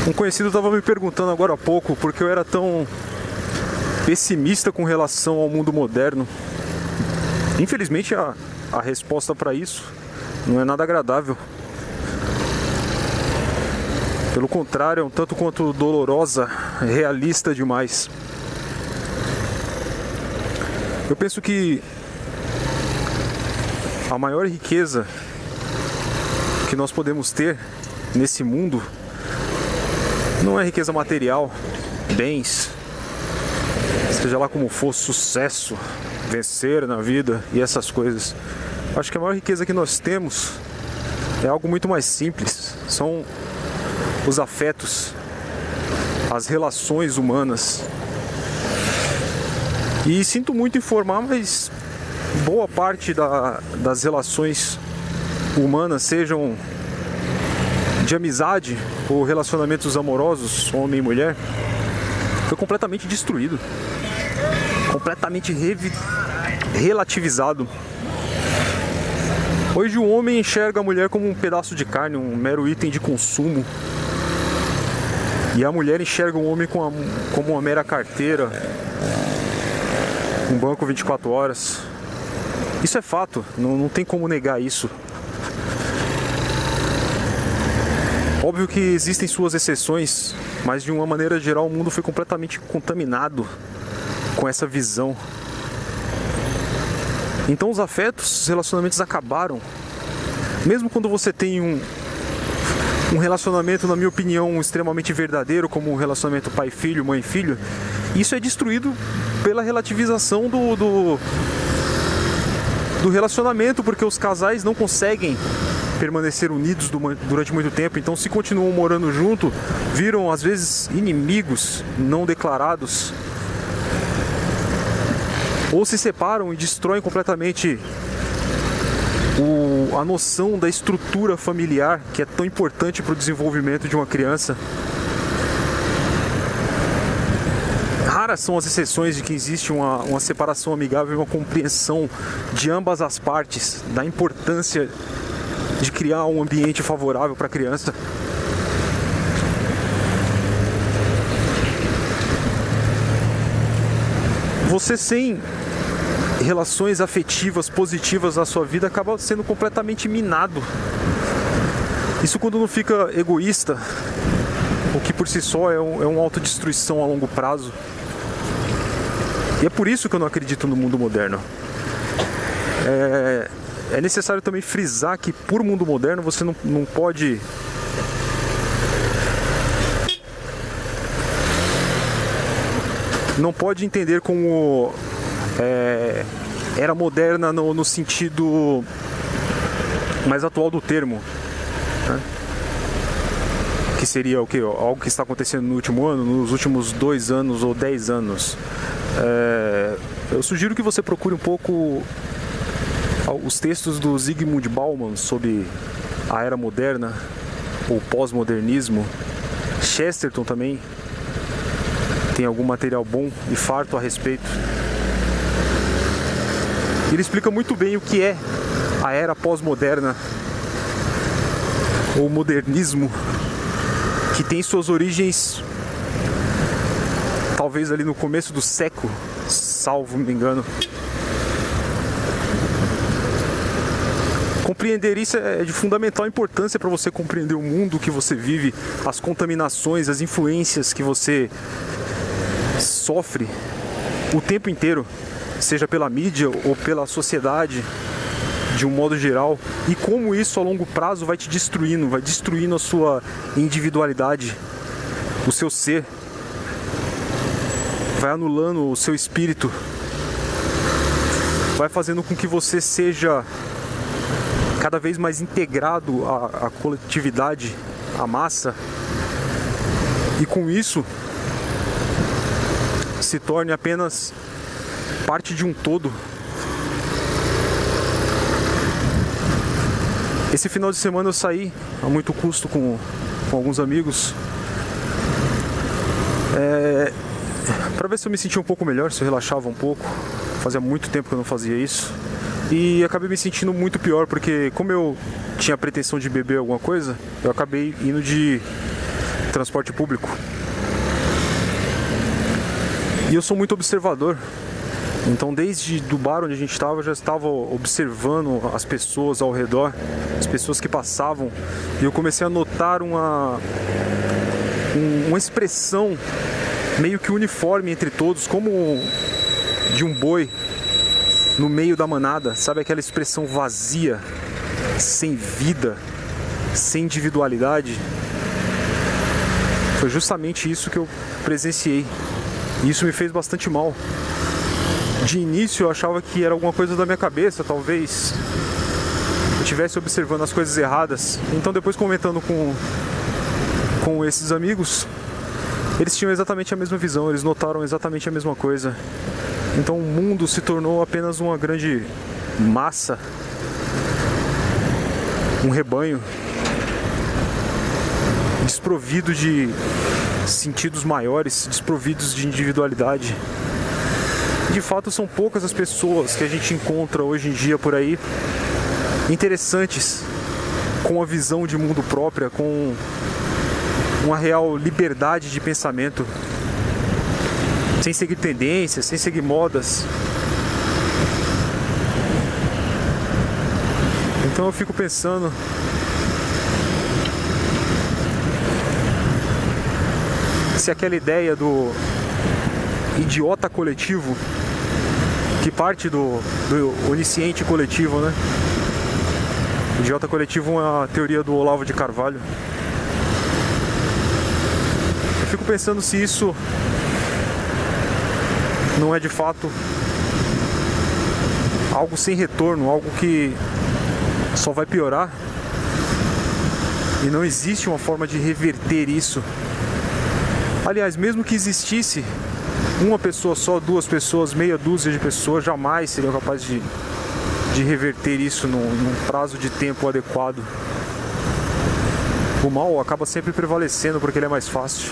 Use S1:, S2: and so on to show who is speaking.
S1: Um conhecido estava me perguntando agora há pouco porque eu era tão pessimista com relação ao mundo moderno. Infelizmente a resposta para isso não é nada agradável. Pelo contrário, é um tanto quanto dolorosa, realista demais. Eu penso que a maior riqueza que nós podemos ter nesse mundo não é riqueza material, bens, seja lá como for, sucesso, vencer na vida e essas coisas. Acho que a maior riqueza que nós temos é algo muito mais simples. São os afetos, as relações humanas. E sinto muito informar, mas boa parte das relações humanas, sejam de amizade ou relacionamentos amorosos, homem e mulher, foi completamente destruído, completamente relativizado. Hoje o homem enxerga a mulher como um pedaço de carne, um mero item de consumo, e a mulher enxerga o homem como uma mera carteira, um banco 24 horas. Isso é fato, não tem como negar isso. Óbvio que existem suas exceções, mas de uma maneira geral o mundo foi completamente contaminado com essa visão. Então os afetos, os relacionamentos acabaram. Mesmo quando você tem um relacionamento, na minha opinião, extremamente verdadeiro, como um relacionamento pai-filho, mãe-filho, isso é destruído pela relativização do relacionamento, porque os casais não conseguem permanecer unidos durante muito tempo. Então, se continuam morando junto, viram às vezes inimigos não declarados, ou se separam e destroem completamente a noção da estrutura familiar, que é tão importante para o desenvolvimento de uma criança. Raras são as exceções de que existe uma separação amigável e uma compreensão de ambas as partes da importância de criar um ambiente favorável para a criança. Você sem relações afetivas positivas na sua vida acaba sendo completamente minado. Isso quando não fica egoísta, o que por si só é uma autodestruição a longo prazo. E é por isso que eu não acredito no mundo moderno. É necessário também frisar que por mundo moderno você não pode entender como era moderna no sentido mais atual do termo, né? Que seria o quê? Algo que está acontecendo no último ano, nos últimos 2 anos ou 10 anos. Eu sugiro que você procure um pouco os textos do Zygmunt Bauman sobre a era moderna, ou pós-modernismo. Chesterton também tem algum material bom e farto a respeito. Ele explica muito bem o que é a era pós-moderna, ou modernismo, que tem suas origens talvez ali no começo do século, salvo me engano. Compreender isso é de fundamental importância para você compreender o mundo que você vive, as contaminações, as influências que você sofre o tempo inteiro, seja pela mídia ou pela sociedade de um modo geral, e como isso a longo prazo vai te destruindo, vai destruindo a sua individualidade, o seu ser, vai anulando o seu espírito, vai fazendo com que você seja cada vez mais integrado à coletividade, à massa, e com isso se torne apenas parte de um todo. Esse final de semana eu saí a muito custo com alguns amigos, para ver se eu me sentia um pouco melhor, se eu relaxava um pouco. Fazia muito tempo que eu não fazia isso. E acabei me sentindo muito pior, porque como eu tinha a pretensão de beber alguma coisa, eu acabei indo de transporte público. E eu sou muito observador. Então desde do bar onde a gente estava, eu já estava observando as pessoas ao redor, as pessoas que passavam, e eu comecei a notar uma expressão meio que uniforme entre todos, como de um boi no meio da manada, sabe, aquela expressão vazia, sem vida, sem individualidade. Foi justamente isso que eu presenciei, e isso me fez bastante mal. De início eu achava que era alguma coisa da minha cabeça, talvez eu estivesse observando as coisas erradas. Então depois, comentando com esses amigos, eles tinham exatamente a mesma visão, eles notaram exatamente a mesma coisa. Então o mundo se tornou apenas uma grande massa, um rebanho, desprovido de sentidos maiores, desprovidos de individualidade. De fato, são poucas as pessoas que a gente encontra hoje em dia por aí, interessantes, com uma visão de mundo própria, com uma real liberdade de pensamento, sem seguir tendências, sem seguir modas. Então eu fico pensando, se aquela ideia do idiota coletivo, que parte do onisciente coletivo, né? O idiota coletivo é uma teoria do Olavo de Carvalho. Eu fico pensando se isso não é de fato algo sem retorno, algo que só vai piorar, e não existe uma forma de reverter isso. Aliás, mesmo que existisse uma pessoa só, duas pessoas, meia dúzia de pessoas, jamais seriam capazes de reverter isso num prazo de tempo adequado. O mal acaba sempre prevalecendo porque ele é mais fácil.